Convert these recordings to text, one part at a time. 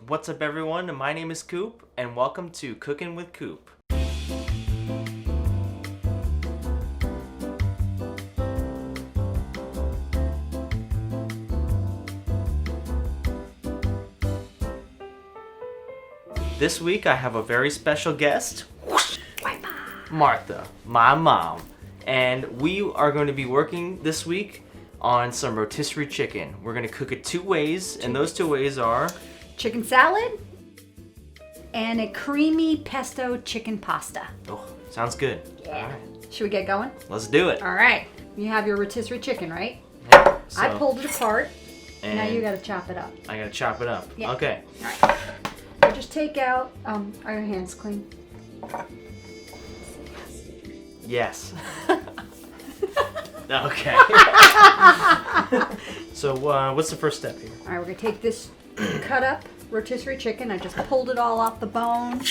What's up, everyone? My name is Coop, and welcome to Cookin' with Coop. This week I have a very special guest, Martha, my mom, and we are going to be working this week on some rotisserie chicken. We're going to cook it two ways, and those two ways are chicken salad and a creamy pesto chicken pasta. Oh, sounds good. Yeah. All right. Should we get going? Let's do it. All right. You have your rotisserie chicken, right? Yeah, so, I pulled it apart. and Now you got to chop it up. I got to chop it up. Yeah. Okay. All right. So just take out. Are your hands clean? Yes. Okay. So what's the first step here? All right. We're gonna take this cut up rotisserie chicken. I just pulled it all off the bone,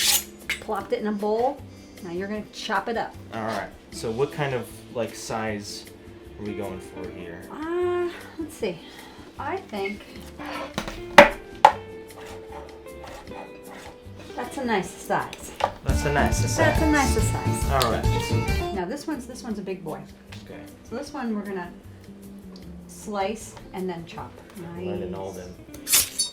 plopped it in a bowl. Now you're gonna chop it up. All right. So what kind of size are we going for here? Let's see. I think that's a nice size. That's a nice size. That's a nicer size. All right. Now this one's a big boy. Okay. So this one we're gonna slice and then chop. Nice. Learning all them.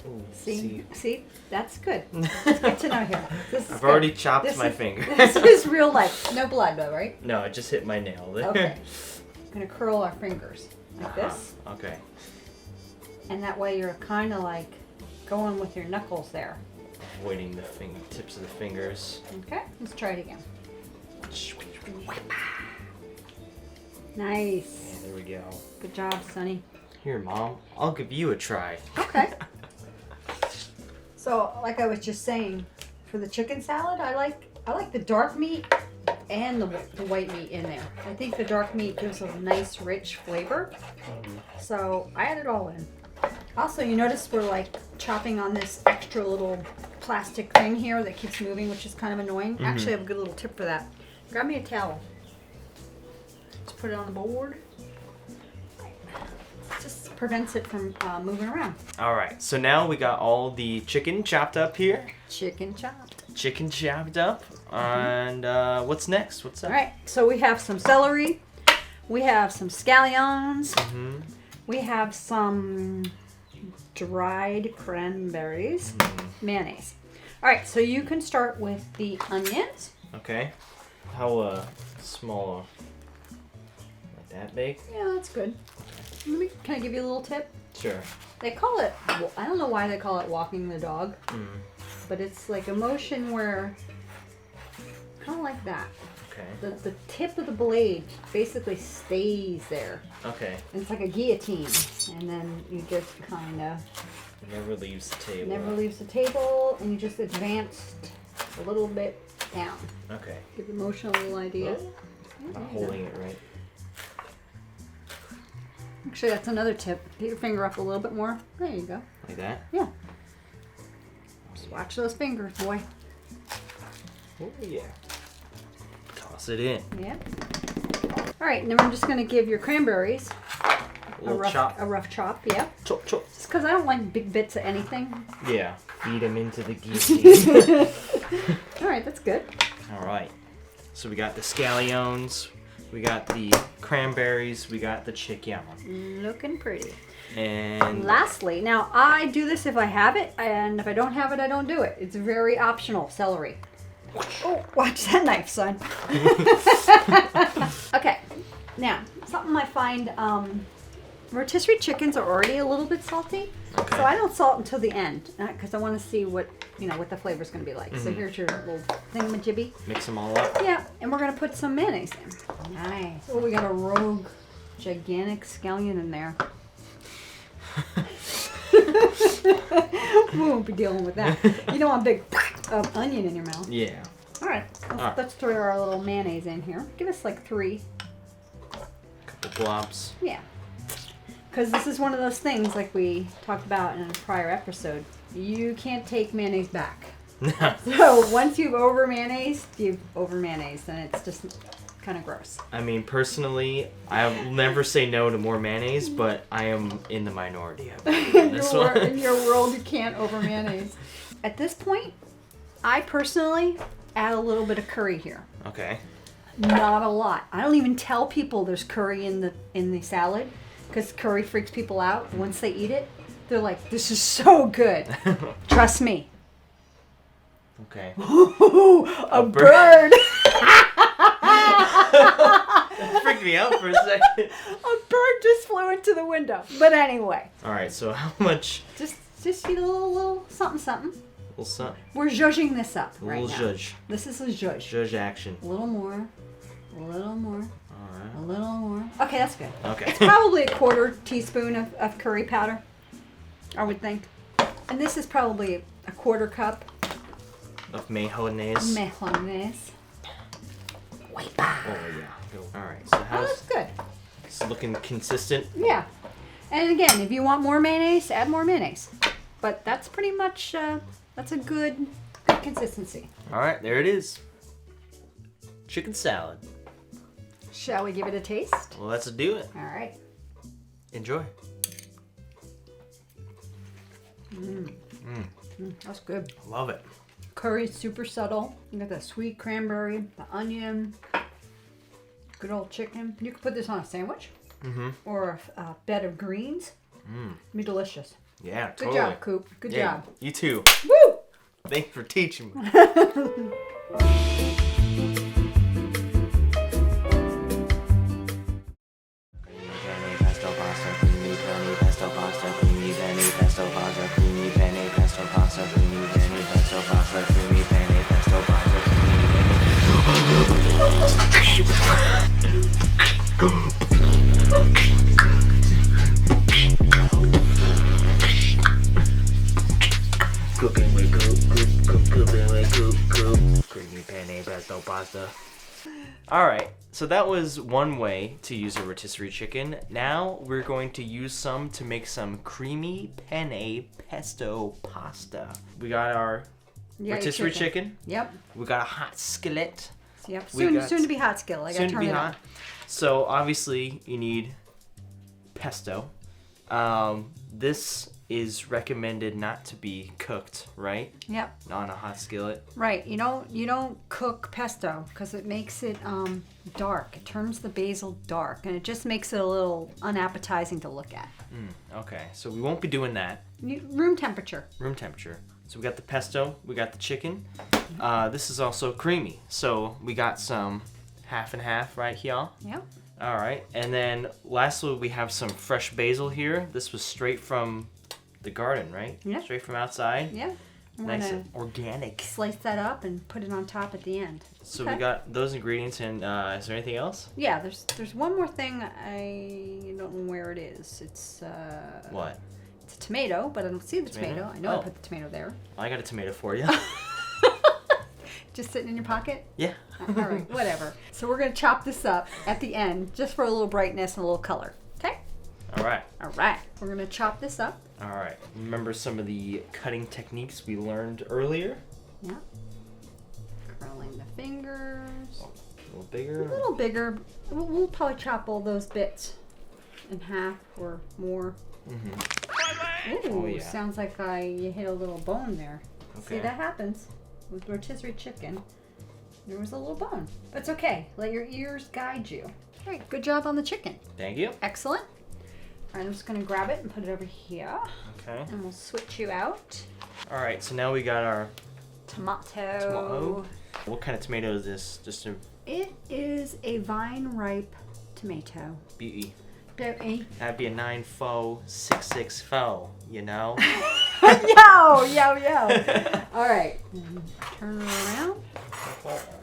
Ooh, See, that's good. It's good to know here. I've already chopped my finger. This is real life. No blood though, right? No, it just hit my nail there. Okay. I'm gonna curl our fingers like this, Okay. and that way you're kind of like going with your knuckles there. Avoiding the tips of the fingers. Okay. Let's try it again. Nice. Yeah, there we go. Good job, Sonny. Here, Mom. I'll give you a try. Okay. So, like I was just saying, for the chicken salad, I like the dark meat and the white meat in there. I think the dark meat gives a nice, rich flavor. So I add it all in. Also, you notice we're like chopping on this extra little plastic thing here that keeps moving, which is kind of annoying. Actually, I have a good little tip for that. Grab me a towel. Just put it on the board. Just prevents it from moving around. All right. So now we got all the chicken chopped up here. Chicken chopped. Chicken chopped up. And what's next? What's up? All right. So we have some celery. We have some scallions. We have some dried cranberries. Mayonnaise. All right. So you can start with the onions. Okay. How small? Like that big? Yeah, that's good. Can I give you a little tip? Sure. They call it, I don't know why they call it walking the dog, but it's like a motion where, kind of like that. Okay. The tip of the blade basically stays there. Okay. And it's like a guillotine, and then you just kind of... Never leaves the table. Never leaves the table, and you just advance a little bit down. Okay. Give the motion a little idea. I'm holding it right. Actually, that's another tip. Get your finger up a little bit more. There you go. Like that? Yeah. Just watch those fingers, boy. Oh, yeah. Toss it in. Yeah. All right, and then we're just going to give your cranberries a rough chop. Yeah. Chop, chop. Just because I don't like big bits of anything. Yeah. Feed them into the guillotine. All right, that's good. All right. So we got the scallions. We got the cranberries. We got the chicken. Looking pretty. And lastly, now I do this if I have it, and if I don't have it, I don't do it. It's very optional. Celery. Oh, watch that knife, son. Okay. Now, something I find, rotisserie chickens are already a little bit salty, okay. So I don't salt until the end because I want to see what the flavor's going to be like. So here's your little thingamajibby. Mix them all up. Yeah, and we're going to put some mayonnaise in. Nice. Oh, we got a rogue, gigantic scallion in there. We won't be dealing with that. You don't want a big onion in your mouth. Yeah. All right. Let's throw our little mayonnaise in here. Give us like 3. Couple blobs. Yeah. Because this is one of those things like we talked about in a prior episode. You can't take mayonnaise back. So once you've over mayonnaised, and it's just kind of gross. I mean, personally, I'll never say no to more mayonnaise, but I am in the minority. In your world, you can't over mayonnaise. At this point, I personally add a little bit of curry here. Okay. Not a lot. I don't even tell people there's curry in the salad because curry freaks people out. Once they eat it, they're like, "This is so good." Trust me. Okay. A bird. It freaked me out for a second. A bird just flew into the window. But anyway. All right. So how much? Just eat a little something something. Little something. We're judging this up A right little now. judge. This is a judge. Judge action. A little more. A little more. All right. A little more. Okay, that's good. Okay. It's probably a quarter teaspoon of curry powder, I would think. And this is probably a quarter cup. Of mayonnaise. Mayonnaise. Oh yeah. All right. So Oh, how's that's good. it's looking consistent? Yeah. And again, if you want more mayonnaise, add more mayonnaise. But that's pretty much, that's a good consistency. All right. There it is. Chicken salad. Shall we give it a taste? Well, let's do it. All right. Enjoy. That's good. Love it. Curry's super subtle. You got the sweet cranberry, the onion, good old chicken. You could put this on a sandwich or a bed of greens. It'd be delicious. Yeah, Good totally. job, Coop. Good job. You too. Woo! Thanks for teaching me. Creamy penne, pesto pasta, creamy penne, pesto pasta, creamy penne, pesto pasta, creamy penne, pesto pasta, creamy penne, pesto pasta, creamy penne, pesto pasta, Cooking with Coop, cooking with Coop, creamy penne, pesto pasta. Alright, so that was one way to use a rotisserie chicken. Now we're going to use some to make some creamy penne pesto pasta. We got our Yeah, rotisserie chicken. Yep. We got a hot skillet. Yep. We got Soon to be hot skill. I gotta Soon to turn be it hot. on. So obviously you need pesto. This is recommended not to be cooked, right? Yep. On a hot skillet. Right. You don't cook pesto because it makes it dark. It turns the basil dark, and it just makes it a little unappetizing to look at. Okay, so we won't be doing that. Room temperature. Room temperature. So we got the pesto, we got the chicken. This is also creamy. So we got some half and half right here. Yep. All right, and then lastly we have some fresh basil here. This was straight from the garden, right? Yeah. Straight from outside. Yeah. I'm Nice gonna and organic. slice that up and put it on top at the end. So Okay. we got those ingredients, and is there anything else? Yeah, there's one more thing. I don't know where it is. It's What? It's a tomato, but I don't see the tomato. I know I Oh. put the tomato there. I got a tomato for you. Just sitting in your pocket? Yeah. All right, whatever. So we're going to chop this up at the end just for a little brightness and a little color. Okay? All right. All right. We're going to chop this up. All right. Remember some of the cutting techniques we learned earlier? Yeah. Curling the fingers. A little bigger. A little bigger. We'll probably chop all those bits in half or more. Mm-hmm. Ooh, Oh, yeah. sounds like you hit a little bone there. See, Okay. that happens with rotisserie chicken. There was a little bone. But it's okay. Let your ears guide you. All right, good job on the chicken. Thank you. Excellent. All right, I'm just going to grab it and put it over here. Okay. And we'll switch you out. All right. So now we got our Tomato. tomato. What kind of tomato is this? Just a It is a vine-ripe tomato. beauty. Beauty. That'd be a 9-4-6-6-4, you know? Yo. All right. Turn it around.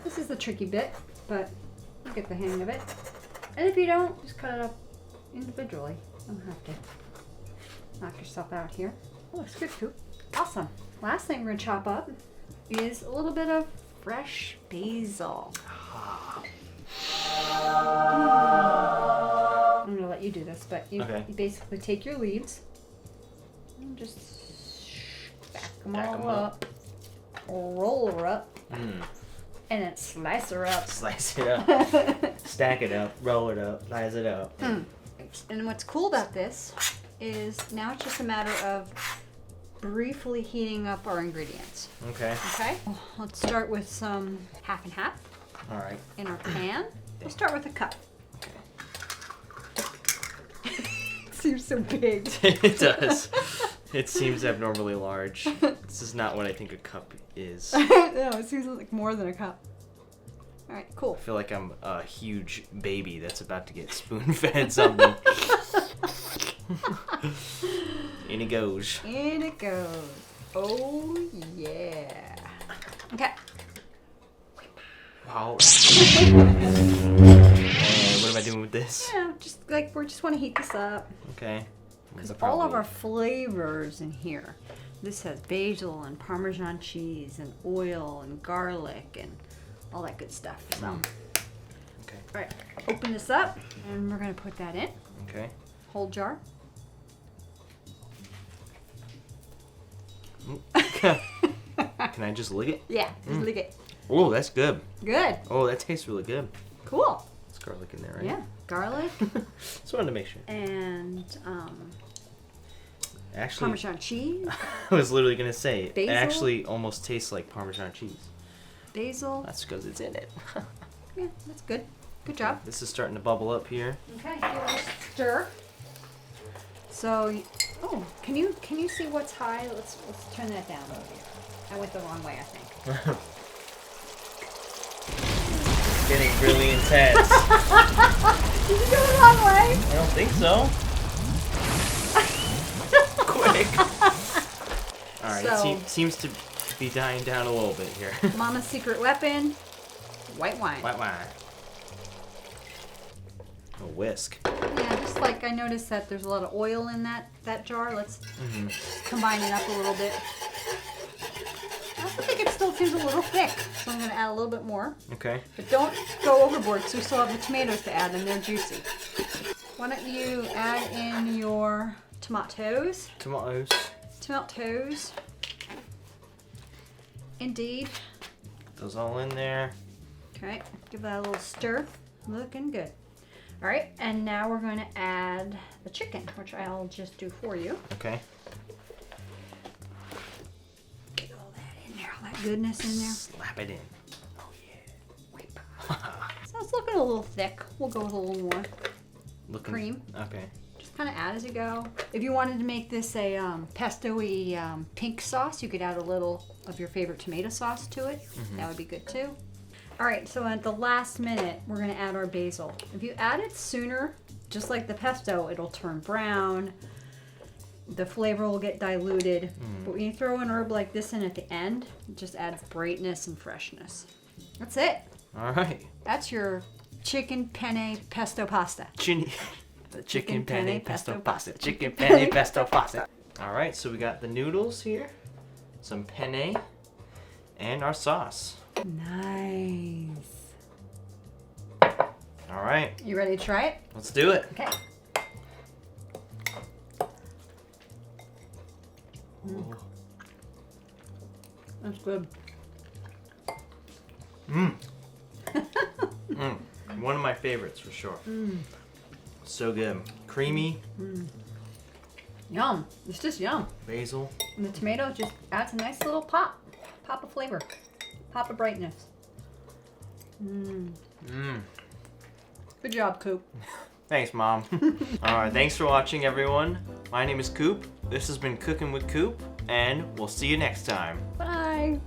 This is the tricky bit, but you'll get the hang of it. And if you don't, just cut it up individually. You don't have to knock yourself out here. Oh, looks good, Coop. Awesome. Last thing we're going to chop up is a little bit of fresh basil. I'm going to let you do this, but you basically take your leaves and just stack them all up, roll her up, And then slice her up. Slice it up. Stack it up. Roll it up. Slice it up. And what's cool about this is now it's just a matter of briefly heating up our ingredients. Okay. Okay? Let's start with some half and half. All right. In our pan. We'll start with a cup. It seems so big. It does. It seems abnormally large. This is not what I think a cup is. No, it seems like more than a cup. All right, cool. I feel like I'm a huge baby that's about to get spoon-fed something. In it goes. In it goes. Oh, yeah. Okay. Wow. What am I doing with this? Yeah, just like we just want to heat this up. Okay. Because all of our flavors in here. This has basil and Parmesan cheese and oil and garlic and all that good stuff. So, okay. All right, open this up and we're gonna put that in. Okay. Whole jar. Can I just lick it? Yeah, just lick it. Oh, that's good. Good. Oh, that tastes really good. Cool. It's garlic in there, right? Yeah, garlic Just wanted to make sure. and Actually, Parmesan cheese, I was literally gonna say it. Basil? It actually almost tastes like Parmesan cheese. basil. That's because it's in it. Yeah, that's good. Good job. This is starting to bubble up here. Okay, here we stir. So, oh, can you see what's high? Let's turn that down a little bit. I went the wrong way, I think. Getting really intense. Did you go the wrong way? I don't think so. Quick. All right, So- it seems to be dying down a little bit here. Mama's secret weapon, white wine. White wine. A whisk. Yeah, just like I noticed that there's a lot of oil in that jar. Let's combine it up a little bit. I also think it still seems a little thick, so I'm going to add a little bit more. Okay. But don't go overboard because we still have the tomatoes to add and they're juicy. Why don't you add in your tomatoes? Tomatoes. Tomatoes. Indeed. Those all in there. Okay, give that a little stir. Looking good. All right, and now we're going to add the chicken, which I'll just do for you. Okay. Get all that in there, all that goodness in there. Slap it in. Oh yeah. So it's looking a little thick. We'll go with a little more Looking. cream. Okay. Just kind of add as you go. If you wanted to make this a pesto-y pink sauce, you could add a little of your favorite tomato sauce to it. That would be good too. All right, so at the last minute, we're gonna add our basil. If you add it sooner, just like the pesto, it'll turn brown. The flavor will get diluted. But when you throw an herb like this in at the end, it just adds brightness and freshness. That's it. All right. That's your chicken penne pesto pasta. The chicken penne pesto pasta. Chicken Penne penne pesto pasta. All right, so we got the noodles here, some penne, and our sauce. Nice. All right, You ready to try it? let's do it. Okay. That's good. One of my favorites for sure. So good. Creamy, Yum. It's just yum. basil. And the tomato just adds a nice little pop of flavor, pop of brightness. Good job, Coop. Thanks, Mom. All right, thanks for watching, everyone. My name is Coop. This has been Cooking with Coop, and we'll see you next time. Bye.